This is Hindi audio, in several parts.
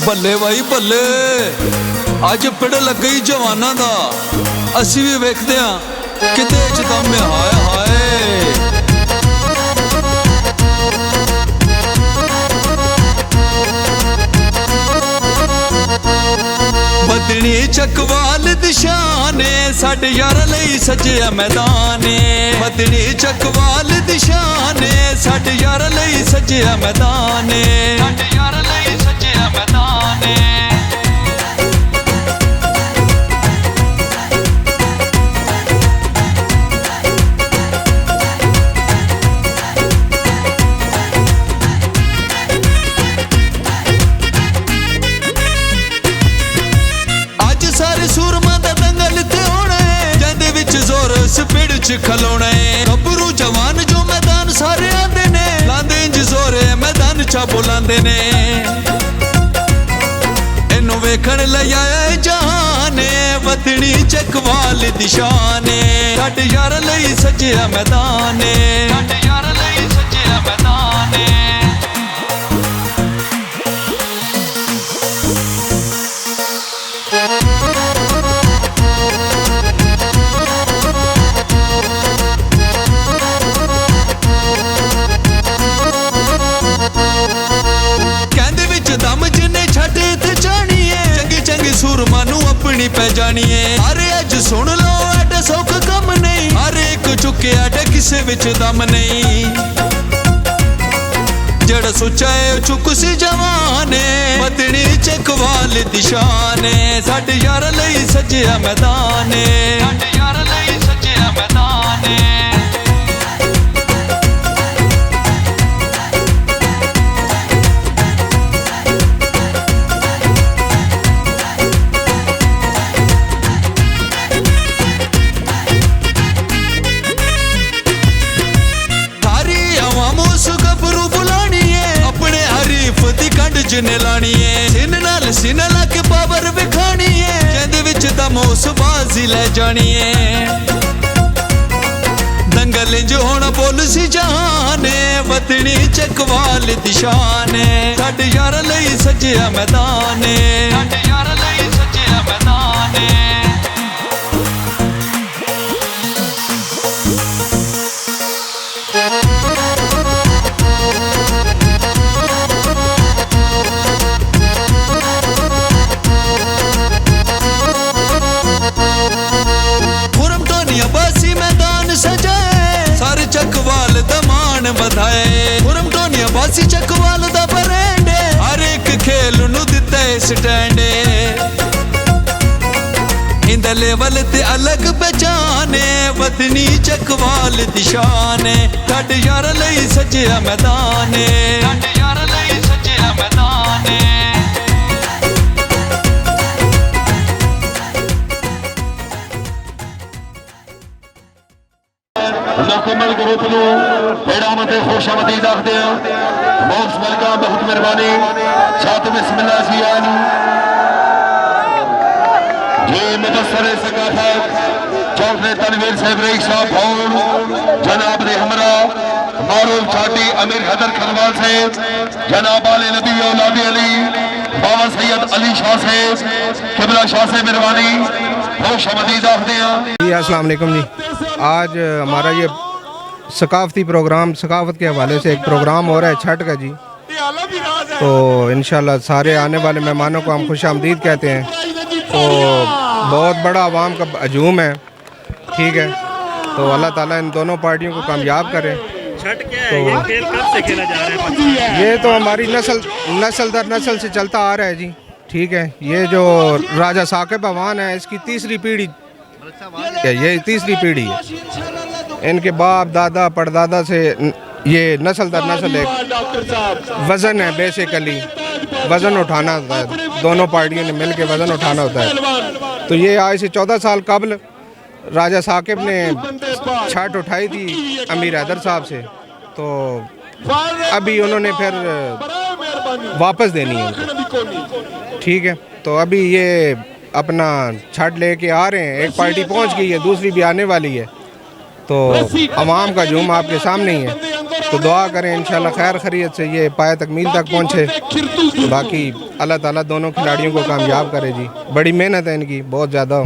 बल्ले भाई बल्ले, अज पिड़ लग गई जवाना दा, असी भी वेखदे हां किते च दम है। हाय हाय बदनी चकवाल दिशाने, साडे यार लई सजिया मैदाने। बदनी चकवाल दिशाने, साडे यार लई सजिया मैदाने। साडे यार लई सजिया मैदाने। स्पीड च खलोना है गबरू जवान जो मैदान सारे आंदे ने, लांदे इंज जोरे मैदान चा बुलांदे ने। इनू वेखण लई आया जहाने, वतनी चकवाल दिशाने। साडे यार लई सजिया मैदाने। साडे यार लई सजिया मैदाने। अपनी पै जानी है अरे अज सुन लो एडा सौख कम नहीं, हर एक चुके एडा किसे विच दम नहीं। जड़ा सोचा है चुक सी जवाने, बदनी चकवाल दिशाने। साडे यार लई सजिया मैदाने। साडे यार लई सजिया मैदाने। जिन्हें लानी है सिन नाल सिन ला के पावर विखानी है, कहंदे विच दम उस बाजी ले जानी है। दंगल इंज होना बोल सी जहाने, वतनी चकवाल दिशाने। साडे यार लई सजिया मैदाने। साडे यार लई सजिया मैदाने। मुरमटोनिया बासी चकवाल दा बरेंडे, हर एक खेल नू दिता स्टैंडे। इंद लेवल ते अलग पहचाने, वतनी चकवाल दिशाने। साडे यार लई सजिया मैदाने। साडे यार लई सजिया मैदाने। मुकम्मल ग्रुप नू बेड़ाम ते खुशामदीद आखदे हैं। मोस्ट वेलकम, बहुत मेहरबानी। छात्र बिस्मिल्लाह जियान ये मुबस्सर सकाफत चौधरी तनवीर साहब रईस साहब भौर, जनाब रहमरा मारूफ छाटी अमीर हैदर खरवाल साहब, जनाब आले नबी औलाद अली बाबा सैयद अली शाह साहब किबला शाह से मेहरबानी खुशामदीद आखदे हैं। अस्सलाम वालेकुम जी। आज हमारा ये सकाफती प्रोग्राम, सकाफत के हवाले से एक प्रोग्राम हो रहा है छठ का जी। तो इंशाल्लाह सारे आने वाले मेहमानों को हम खुश आमदीद कहते हैं। तो बहुत बड़ा आवाम का हजूम है, ठीक है। तो अल्लाह ताला इन दोनों पार्टियों को कामयाब करे। छठ क्या है? ये खेल कब से खेला जा रहा है? ये तो हमारी नस्ल दर नस्ल से चलता आ रहा है जी, ठीक है। ये जो राजा साकिब अवान है, इसकी तीसरी पीढ़ी, ये तीसरी पीढ़ी है। इनके बाप दादा परदादा से ये नस्ल दर नस्ल एक वज़न है, बेसिकली वज़न उठाना होता है। दोनों पार्टियों ने मिल के वज़न उठाना होता है। तो ये आज से 14 साल कबल राजा साकिब ने छठ उठाई थी अमीर हैदर साहब से। तो अभी उन्होंने फिर वापस देनी है उनको, ठीक है। तो अभी ये अपना छठ लेके आ रहे हैं। एक पार्टी पहुंच गई है, दूसरी भी आने वाली है। तो अवाम का जुम आपके सामने ही है, तो दुआ करें इंशाल्लाह खैर खैरियत से ये पाए तकमील तक पहुँचे। बाकी अल्लाह ताला दोनों खिलाड़ियों को कामयाब करे जी। बड़ी मेहनत है इनकी, बहुत ज़्यादा,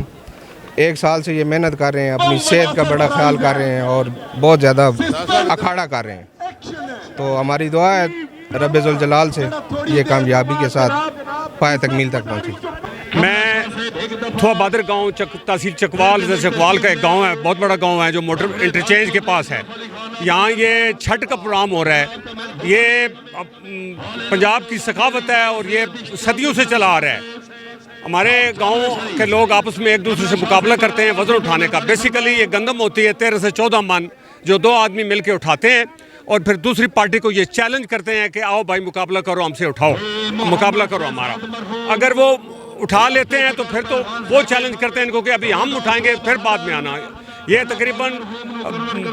1 साल से ये मेहनत कर रहे हैं, अपनी सेहत का बड़ा ख्याल कर रहे हैं और बहुत ज़्यादा अखाड़ा कर रहे हैं। तो हमारी दुआ है रब ज़ुल जलाल से ये कामयाबी के साथ पाए तकमील तक पहुँचे। मैं थोड़ा बादर गांव तहसील चकवाल का एक गांव है, बहुत बड़ा गांव है जो मोटर इंटरचेंज के पास है। यहाँ ये छठ का प्रोग्राम हो रहा है। ये पंजाब की सखावत है और ये सदियों से चला आ रहा है। हमारे गांव के लोग आपस में एक दूसरे से मुकाबला करते हैं वज़न उठाने का। बेसिकली ये गंदम होती है 13 से 14 मन, जो 2 आदमी मिलके उठाते हैं और फिर दूसरी पार्टी को ये चैलेंज करते हैं कि आओ भाई मुकाबला करो, हमसे उठाओ, मुकाबला करो हमारा। अगर वो उठा लेते हैं तो फिर तो वो चैलेंज करते हैं इनको कि अभी हम उठाएंगे, फिर बाद में आना। ये तकरीबन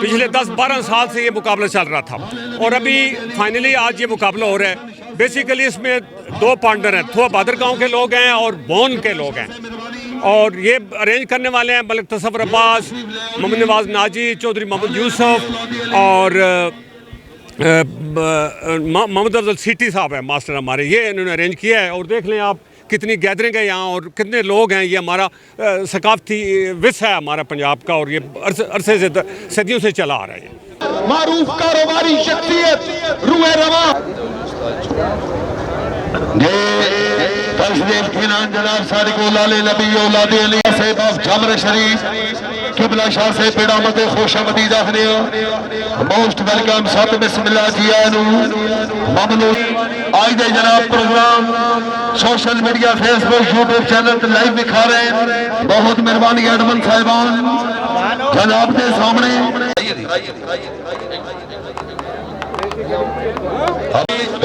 पिछले 10-12 साल से ये मुकाबला चल रहा था और अभी फाइनली आज ये मुकाबला हो रहा है। बेसिकली इसमें 2 पार्टनर हैं, थोड़ा बादर गाँव के लोग हैं और बोन के लोग हैं। और ये अरेंज करने वाले हैं मलिक तसव्वुर अब्बास, मोहम्मद नवाज नाजी, चौधरी मोहम्मद यूसुफ और मोहम्मद अफजल सिटी साहब है मास्टर हमारे। ये इन्होंने अरेंज किया है और देख लें आप कितनी गैदरिंग है यहाँ और कितने लोग हैं। ये हमारा सकाफती विस है हमारा पंजाब का और ये अरसे से सदियों से चला आ रहा है। मारूफ कारोबारी शख्सियत रूए रवा जनाब सादिक औलाद नबी औलाद अली साहिब जामर शरीफ किबला शाह से पेड़ा मते खुशामदी दाखने मोस्ट वेलकम सब बिस्मिल्लाह जियानु ममनून। आज दे जनाब programme social media Facebook YouTube channel ते लाइव दिखा रहे हैं। बहुत मेहरबानी एडमन साहिबान जनाब के सामने।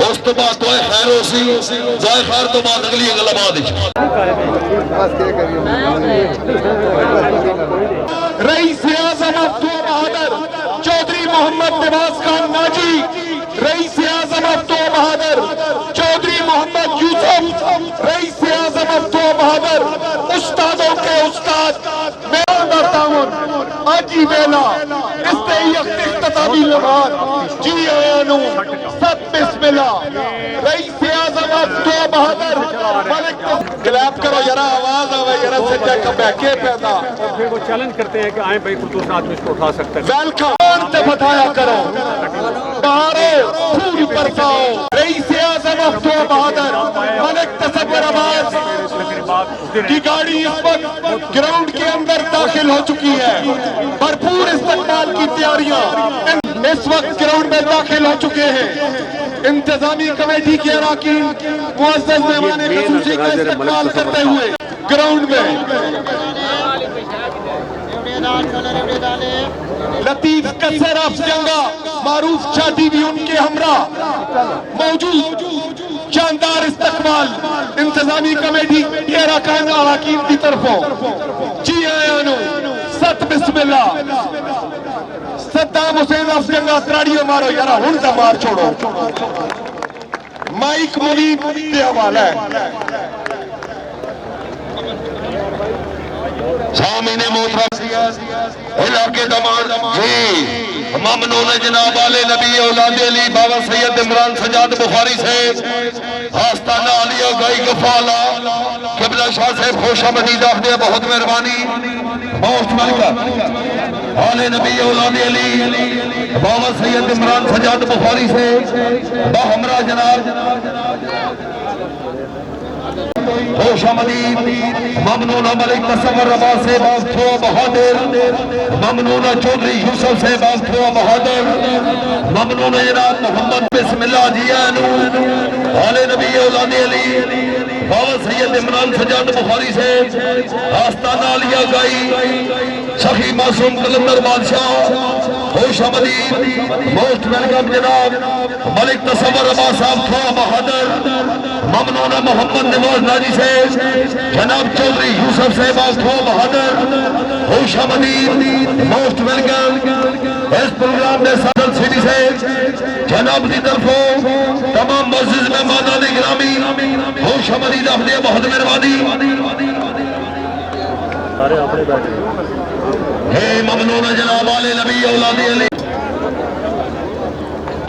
उस तो बाद तो खैर होसी जाए खैर तो बाद अगली गल बाद रईस आज़म अब्दुल बहादुर चौधरी मोहम्मद नवाज खान नाजी, रईस आज़म अब्दुल बहादुर चौधरी मोहम्मद यूसुफ, रईस आज़म अब्दुल बहादुर उस्तादों के उस्ताद आज ही बेला इख्तितामी नमाज जी आयानु सब बिस्मिल्लाह। रईस आज़म अब्दुल बहादुर मलिक क्लैप करो जरा, आवाज आवे जरा, सज्जा कम के पैदा और फिर वो चैलेंज करते हैं कि आए भाई कोई दूसरा आदमी इसको उठा सकता है। वेलकम ते बताया करो बारो फूल परसाओ। रईस आज़म अब्दुल बहादुर मलिक तसव्वुर अब्बास की गाड़ी इस वक्त ग्राउंड के अंदर दाखिल हो चुकी है। भरपूर इस्तकबाल की तैयारियां इस वक्त ग्राउंड में दाखिल हो चुके हैं। इंतजामी कमेटी के अरकान मुअज़्ज़ज़ मेहमान ख़ुसूसी का इस्तकबाल करते हुए ग्राउंड में लतीफ कसर अफजंगा मारूफ छाटी भी उनके हमरा मौजूद। शानदार इस्तकबाल इंतजामी कमेटी के अरकान की तरफों जी आयानो सत बिस्मिल्लाह। सद्दाम हुसैन अफजंगा त्राड़ियों मारो यारा हुन दा मार छोड़ो। माइक मुनीब के हवाला है। सामने मोहतरम इलाके दमान जी ममनून जनाब आले नबी औलाद अली बाबा सैयद इमरान सजाद बुखारी से आस्ताना अलिया गाई गफाला किबला शाह से खुशामदी दाखने बहुत मेहरबानी मोस्ट वेलकम। आले नबी औलाद अली बाबा सैयद इमरान सजाद बुखारी से हमरा जनाब खुशामदी ममनून मलिक तसव्वुर अब्बास से बाथो बहादुर, ममनून चौधरी यूसुफ से बाथो बहादुर, ममनून जनाब मोहम्मद बिस्मिल्लाह जियानु आले नबी औलाद अली बाबा सैयद इमरान सजाद बुखारी से आस्ताना अलिया गाई सखी मासूम कलंदर बादशाह खुशामदी मोस्ट वेलकम जनाब मलिक तसव्वुर अब्बास साहब थो बहादुर, ममनून मोहम्मद नवाज नाजी से जनाब चौधरी यूसुफ से बाथो बहादुर खुशामदी मोस्ट वेलकम। इस प्रोग्राम में सदर सिटी से जनाब की तरफों तमाम मस्जिद में मादान गिरामी खुशामदी दाखिले बहुत मेहरबानी। ममनून जनाब आले नबी औलाद अली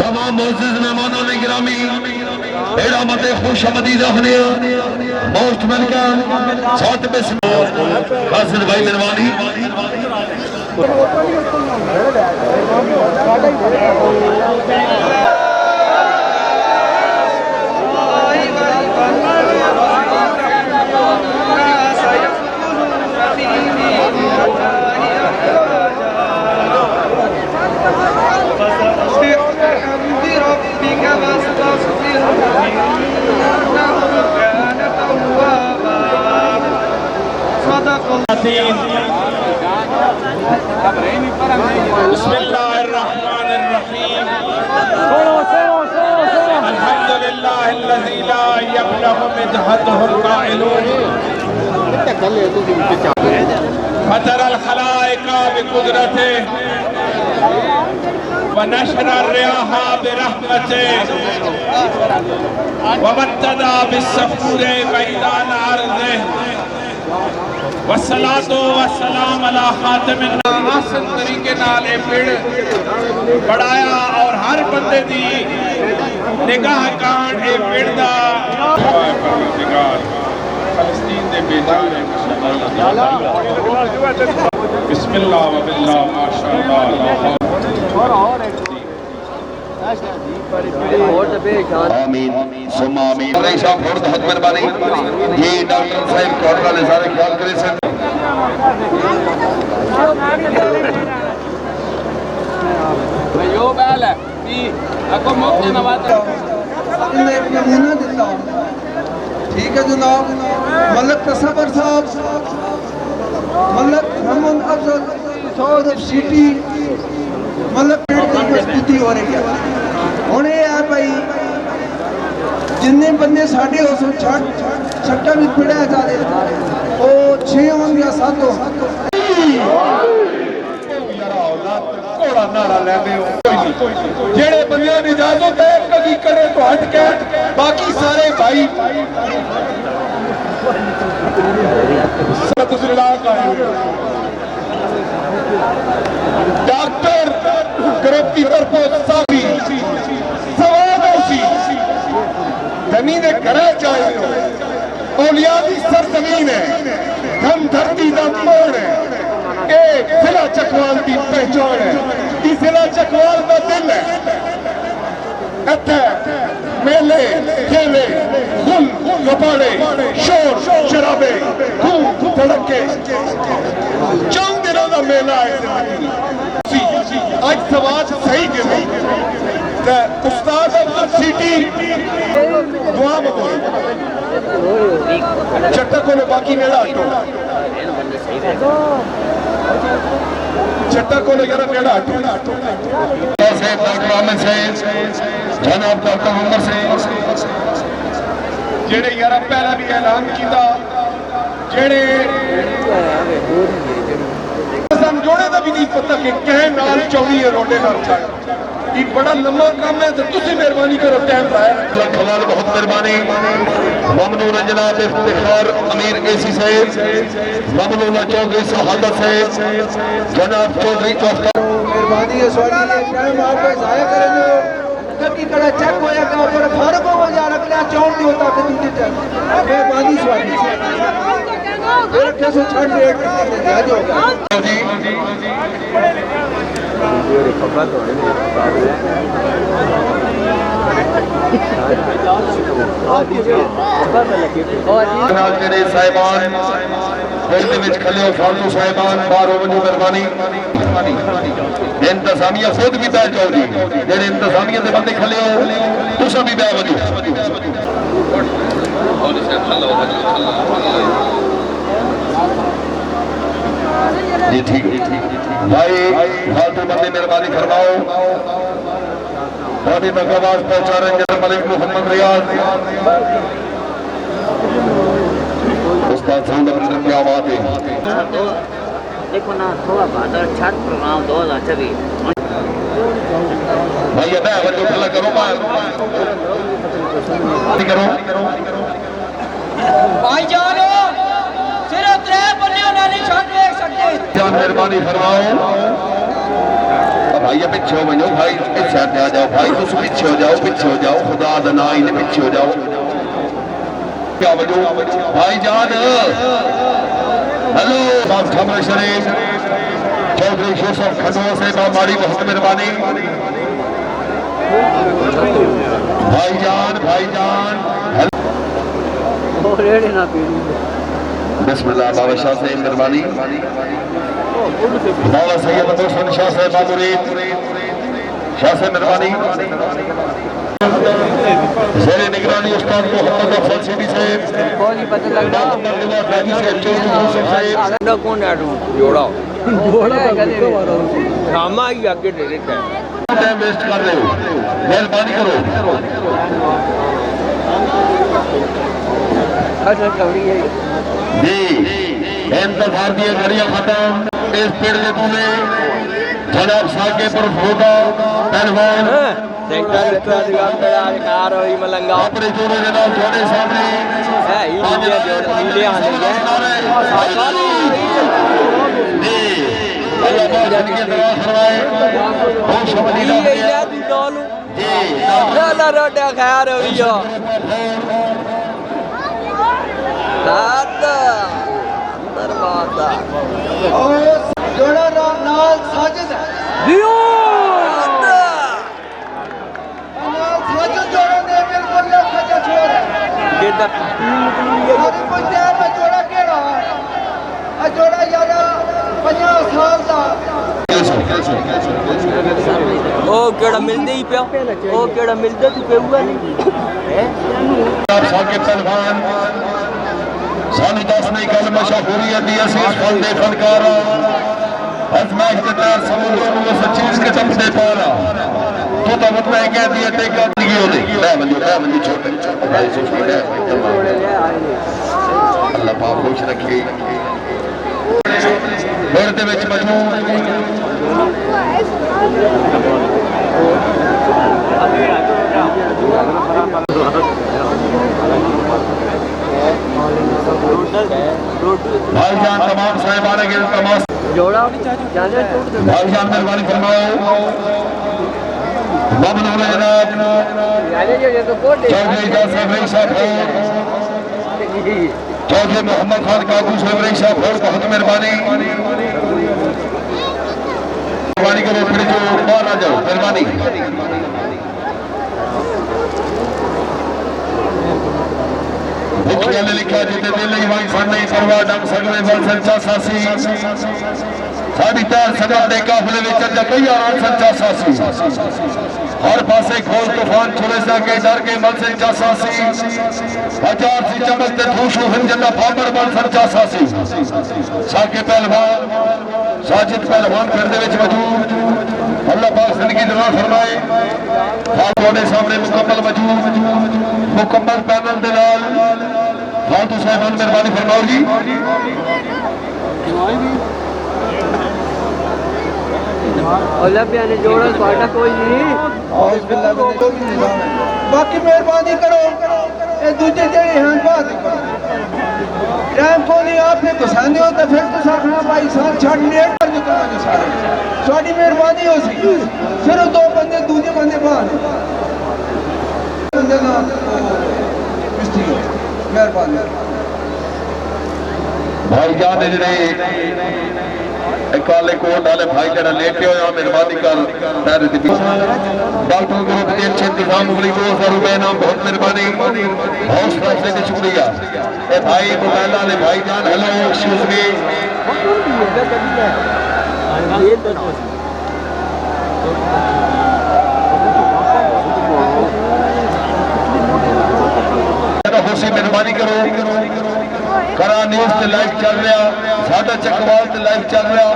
तमाम मोअज़्ज़िज़ मेहमानों ने गिरामी एड़ा मते खुश आमदीद रखने मोस्ट वेलकम साथ में हासिल भाई मेहरबानी बिस्मिल्लाहिर्रहमानिर्रहीम अल्हम्दुलिल्लाहिल्लज़ी ला यब्लगु मिदहतुहुल काइलून फतरल खलाइका बिकुदरतिही व नशरर रियाहा बिरहमतिही व मद्ददा बिस्सफूरे बैदान अर्ज़िही वस्सलातु वस्सलाम अला खातिमिन आसन तरीके नाल ए पेड़ बढ़ाया और हर बंदे दी निगाह कान ए पेड़ दा फलस्तीन दे बेजान है बिस्मिल्लाह व बिल्लाह माशाअल्लाह आमीन सुम्मा आमीन रही साहब बहुत बहुत मेहरबानी ये डॉक्टर साहब कोट वाले सारे ख्याल करे सर यो बैल है ई अको मौके नवाज इन्हें एक नमूना देता हूँ ठीक है जनाब मलक तसबर साहब मलक मोहम्मद अफजल सऊद सिटी मलक पेड़ की मजबूती हो रही है हुणे आ भाई जिन्ने बंदे साढ़े उस छट्टा भी पढ़िया जाते वो 6 हों या 7 हो घोड़ा नारा लेंदे हो जेड़े बंदियां ने इजाजत है कभी करे तो हट के बाकी सारे भाई डॉक्टर ग्रुप की तरफ साथी सवाल उसी धनी ने घर जाए औलिया की सरजमीन है हम धरती का मोड़ है जिला चकवाल की पहचान है कि जिला चकवाल का दिल है मेले खेले गुल गपाड़े शोर शराबे धूम धड़के 4 दिनों का मेला है आज समाज सही के नहीं उस्ताद सिटी दुआ मंगो चट्टा को बाकी मेला हटो चट्टा को यार नेड़ा हटो डॉक्टर आमिर साहब जनाब डॉक्टर उमर साहब जेड़े यार पहला भी ऐलान किया जेड़े जोड़े का भी नहीं पता कि कह नाल चौड़ी है रोडे नाल छड़ ये बड़ा लंबा काम है तो तुसी मेहरबानी करो टाइम पाया खलाल बहुत मेहरबानी ममनून जनाब इफ्तिखार अमीर एसी साहब ममनून चौधरी शहादत साहब जनाब चौधरी मेहरबानी है सवारी ये टाइम आप जाया करें जो कभी कड़ा चेक होया का पर फारक हो जा रखला चौड़ दी होता कभी टाइम मेहरबानी सवारी मेरे कैसे छड़ रेट जा जो जी जेड़े साहिबान फिल्ड विच खले हो फालतू साहिबान बाहर हो वजो मेहरबानी इंतजामिया खुद भी बह जाओ जी जेड़े इंतजामिया के बंदे खले हो तुसा भी बह वजो जी ठीक भाई फालतू बंदे मेहरबानी फरमाओ बहुत ही आवाज पहुंचा रहे हैं मलिक मोहम्मद रियाज उस्ताद साहब अपनी क्या बात है देखो ना थोड़ा बहादुर छठ प्रोग्राम 2024 भाई ये बैग जो खला करो करो भाई जानो सिर्फ 3 बंदे नहीं छठ देख सकते जान मेहरबानी फरमाओ भाई पीछे हो वनो भाई इस साइड आ जाओ भाई तुम पीछे हो जाओ खुदा दा नाम ही पीछे हो जाओ क्या वजो भाई जान हेलो साहब खबर शरीफ चौधरी यूसुफ खंडवा से माड़ी बहुत मेहरबानी भाईजान बिस्मिल्लाह बाबा शाह से मेहरबानी बाबा सैयद हुसैन शाह से बामुरीद शाह से मेहरबानी ज़ेरे निगरानी उस्ताद मोहम्मद अफजल सिद्दी से टाइम वेस्ट कर रहे हो मेहरबानी करो जी इंतजार दिए घड़ियां खत्म इस पेड़ के दूल्हे जनाब साके पर होगा पहलवान अपने जोड़े के नाम थोड़े सामने जोड़ा नाल साजिद है साजिद जोड़ा ने बिल्कुल खजा छोड़ है अभी कुछ देर में जोड़ा केड़ा है जोड़ा यारा 50 साल का ओ केड़ा मिलदे ही पिया ओ केड़ा मिलदे तू पेऊगा नहीं साके पहलवान सानू दस नहीं गल मशहूरियत दी असीस फल दे फनकार अजमाइश के तहत समुद्र को सचीज के तम दे पारा तो वक्त में कह दिया ते कर दिए ओदे मैं मंजू छोटे भाई सुफी है अल्लाह पाक खुश रखे घर दे विच मजमूद भाईजान तमाम साहिबान के तमाम जोड़ा भाईजान मेहरबानी फरमाओ बाबा जनाब चौधरी साहब चौधरी मोहम्मद खान काबू साहब बहुत मेहरबानी करो फिर जो बाहर आ जाओ मेहरबानी मुखिया ने लिखा जिते दिल ही वाई फन नहीं परवाह डंग सगले बल संचा सासी साड़ी तार सदा दे काफले विच जा कई आराम संचा सासी हर पासे खोल तूफान छुले सा के डर के मल संचा सासी हजार सी चमकते ठूशू हंजना फाबर बल संचा सासी साके पहलवान साजिद पहलवान फिर दे विच मौजूद अल्लाह पाक जिंदगी दुआ फरमाए आपके सामने मुकम्मल मौजूद मुकम्मल पैनल दे नाल फालतू साहिबान मेहरबानी फरमाओ जी ने जोड़ा स्वाटा कोई नहीं बाकी मेहरबानी करो ये दूजे जेड़े हैं बात टाइम को नहीं आपने घुसाने हो तो फिर तो साखना भाई साथ छाड़ लेट कर जो करना जो सारे थोड़ी मेहरबानी हो सी फिर दो बंदे दूजे बंदे बाहर बंदे ना मेहरबानी भाई जान जड़े काले कोट वाले भाई जरा लेटे हो मेहरबानी कर डॉक्टर ग्रुप के अच्छे इंतजाम हुई 2000 रुपए नाम बहुत मेहरबानी हौसला से शुक्रिया ए भाई मोबाइल वाले भाई जान हेलो एक्सक्यूज मी मेहरबानी करो करा न्यूज़ ते लाइव चल रहा साडा चकवाल ते लाइव चल रहा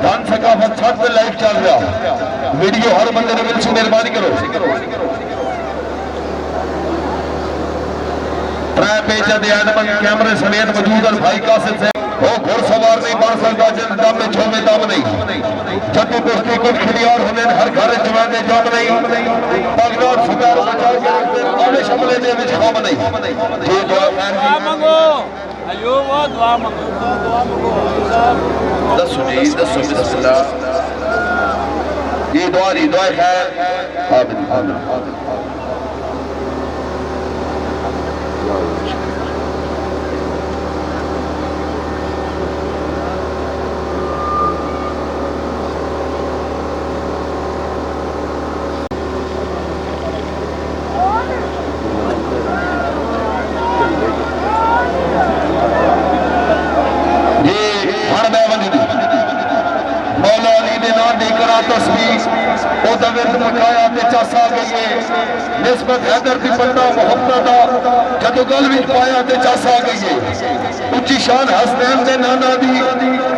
धन सकाफत छत ते लाइव चल रहा वीडियो हर बंदे ने मिल सी मेहरबानी करो प्राय पेजा दे आदमन कैमरे समेत मौजूद और भाई कासिम से वो घुड़सवार नहीं बन सकता जिन दम में छोमे दम नहीं जब कुश्ती कुछ खिलियार होने हर घर जवाने जम नहीं पगनौर सुकार बचा के आले शमले दे विच खम नहीं जी दुआ खैर मांगो अयो वो दुआ मांगो दसो बिस्मिल्लाह ये दुआ खैर आमीन निस्बत हैदर की बंदा मोहम्मद जदों गल विच पाया ते चस आ गई है उच्ची शान हसनैन दे नाना दी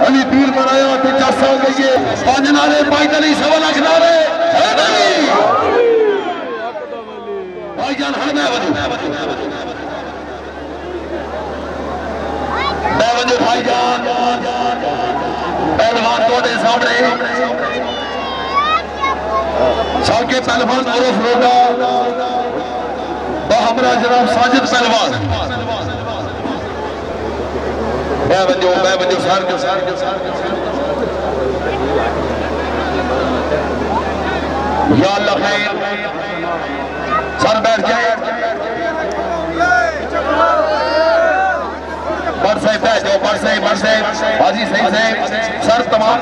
अली पीर बनाया ते चस आ गई है पंज नारे पैदल ही 1.25 लाख नारे भाईजान हर मैं वजू भाईजान पहलवान तोड़े सामने साके पहलवान उर्फ रोडा हमरा जनाब साजिद पहलवान मैं बंजो सार के या अल्लाह खैर सर बैठ जाए बढ़ से बाजी सही से सर तमाम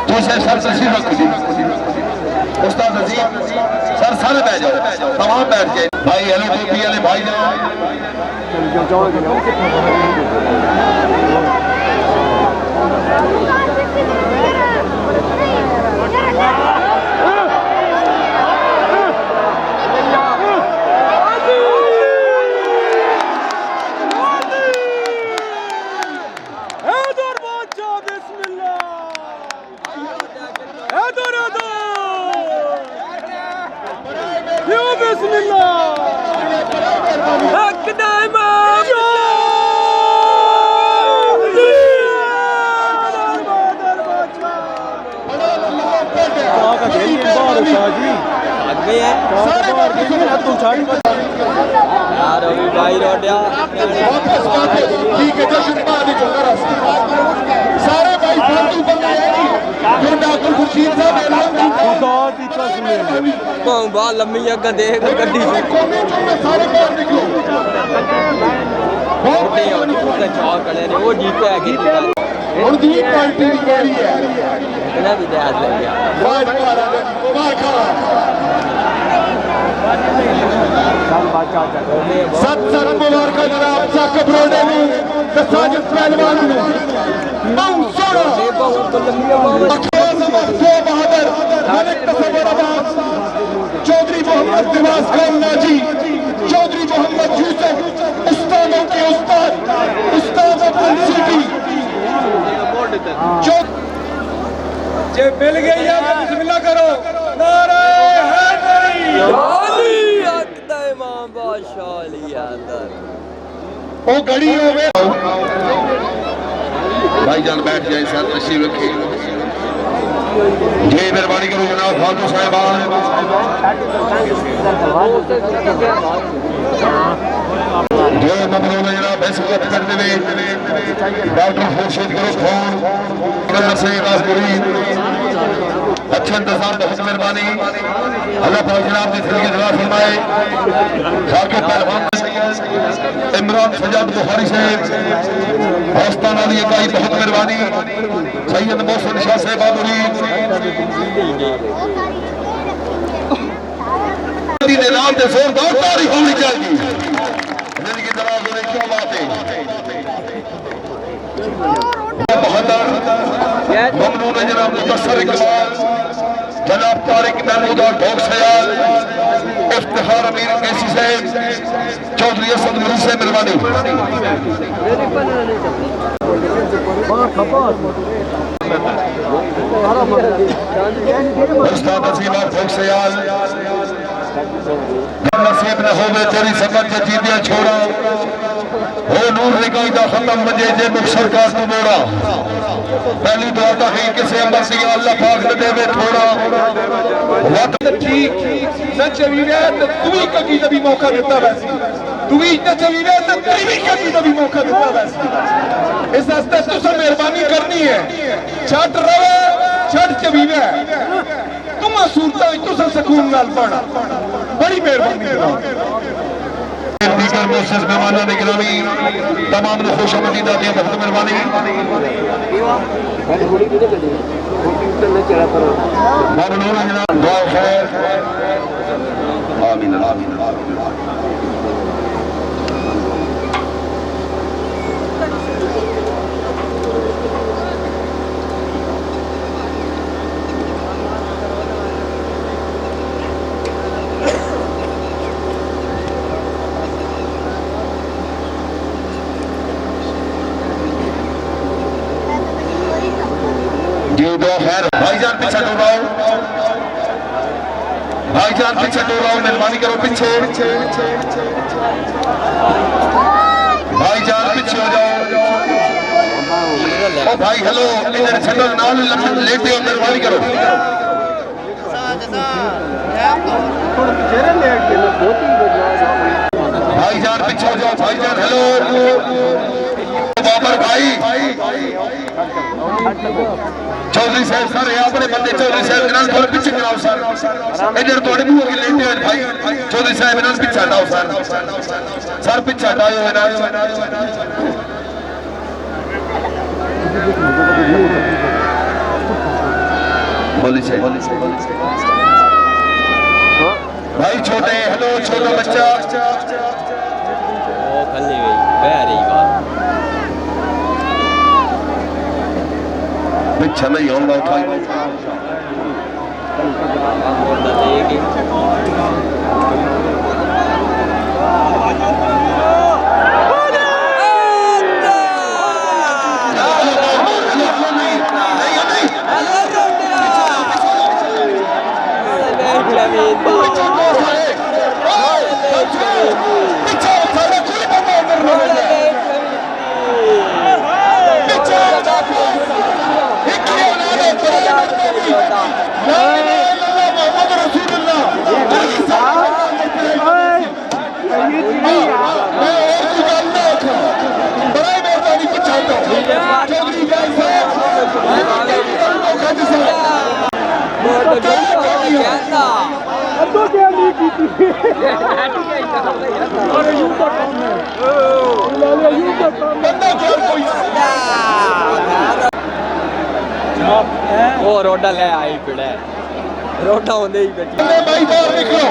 दूसरे सर तशरीफ रखो उस्ताद अजीम सर बैठ जाओ तमाम बैठ जाए भाई हेलो टोपी वाले भाई सारे भाई डॉक्टर खुर्शीद साहब लम्मी गड्डी वो जीते चौधरी मोहम्मद दिवास खान नाजी चौधरी मोहम्मद यूसुफ उस्तादों के उस्ताद जे मिल गई है बिस्मिल्लाह करो नारे हैदरी ओ घड़ी होवे भाईजान बैठ जाए सर तशरीफ रखे जी मेहरबानी करो जनाब फातू साहिबान जो ममनून जनाब इस वक्त करते हुए डॉक्टर खुर्शीद करो फोन से राजपुरी अच्छे इंतजाम बहुत मेहरबानी अल्लाह पाक जनाब की जिंदगी दुआ फरमाए साके पहलवान इमरान सजाद बुखारी साहब हौसला वाली इकाई बहुत मेहरबानी सैयद मोहसिन शाह साहब बाबूरी के नाम से जोरदार तारीफ होनी चाहिए जिंदगी दराज होने क्यों बात है बहत्तर ममनून जनाब मुदस्सर इकबाल जनाब तारिक महमूद और ढोक सयाल इफ्तिखार अमीर कैसी साहब चौधरी असद गुरु से मेहरबानी उस्ताद नसीब और ढोक सयाल नसीब न होवे तेरी समझ जीतिया छोड़ा हो नूर निकाई दा खत्म बजे जे मुख सरकार तो मोड़ा पहली दुआ तो है किसे अंबर से अल्लाह पाक ने देवे थोड़ा वक्त ठीक न चली रहा तो तू ही कभी कभी मौका देता वैसे तू ही न चली रहा तो तू ही कभी कभी मौका देता वैसे इस वास्ते तुसा मेहरबानी करनी है छट रवे छट चवी वे तुम सूरता तुसा सुकून नाल पढ़ बड़ी मेहरबानी करो दीगर मोसेस मेहमानों ने गिरामी तमाम ने खुश आमदीद आती है बहुत मेहरबानी मामनून जनाब दुआ खैर आमीन आमीन भाईजान पीछे टो रहा भाईजान पीछे टो रहा मेहरबानी करो पीछे भाईजान पीछे हो जाओ ओ भाई हेलो इधर छटो नाल लेटे हो मेहरबानी करो भाईजान पीछे हो जाओ भाईजान हेलो बाबर भाई चौधरी साहब सर अपने बंदे चौधरी साहब के नाल थोड़ा पीछे कराओ सर इधर थोड़े मुंह के लेटे हो भाई चौधरी साहब नाल पीछे हटाओ सर पीछे हटाओ बोली से भाई छोटे हेलो छोटा बच्चा ओ खल्ली गई वेरी बात पीछे नहीं होगा उठाई वो रोडा ले आई पिड़ा रोडा होंदे ही बैठी भाई बाहर निकलो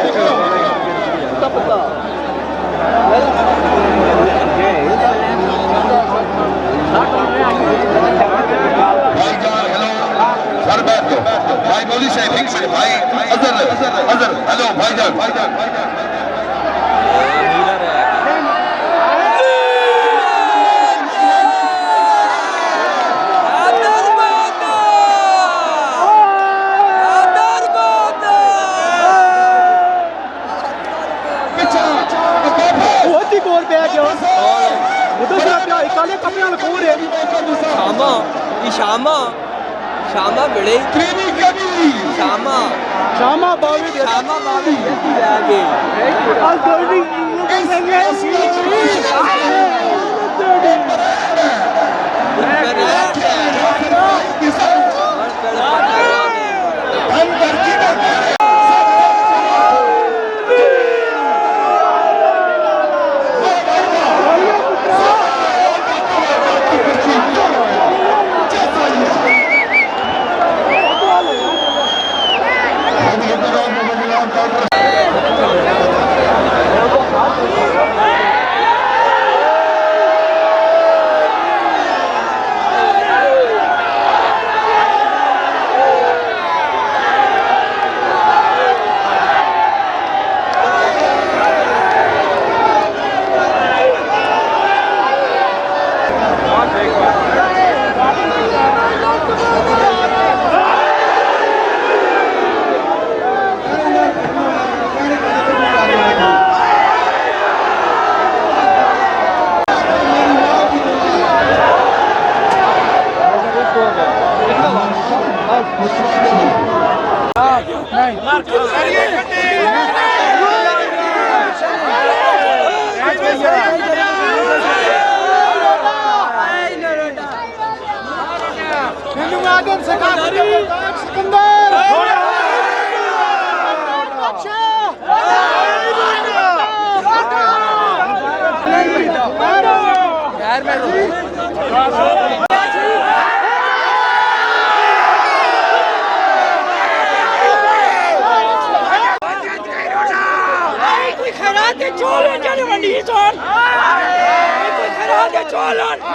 भाईजान हेलो सर बैठ दो भाई बोली से ठीक से भाई अजर हेलो भाईजान शामा बड़े शामा बावी आगे कोई खैरात दे चोल जाने मंडी चोल कोई खैरात दे चोल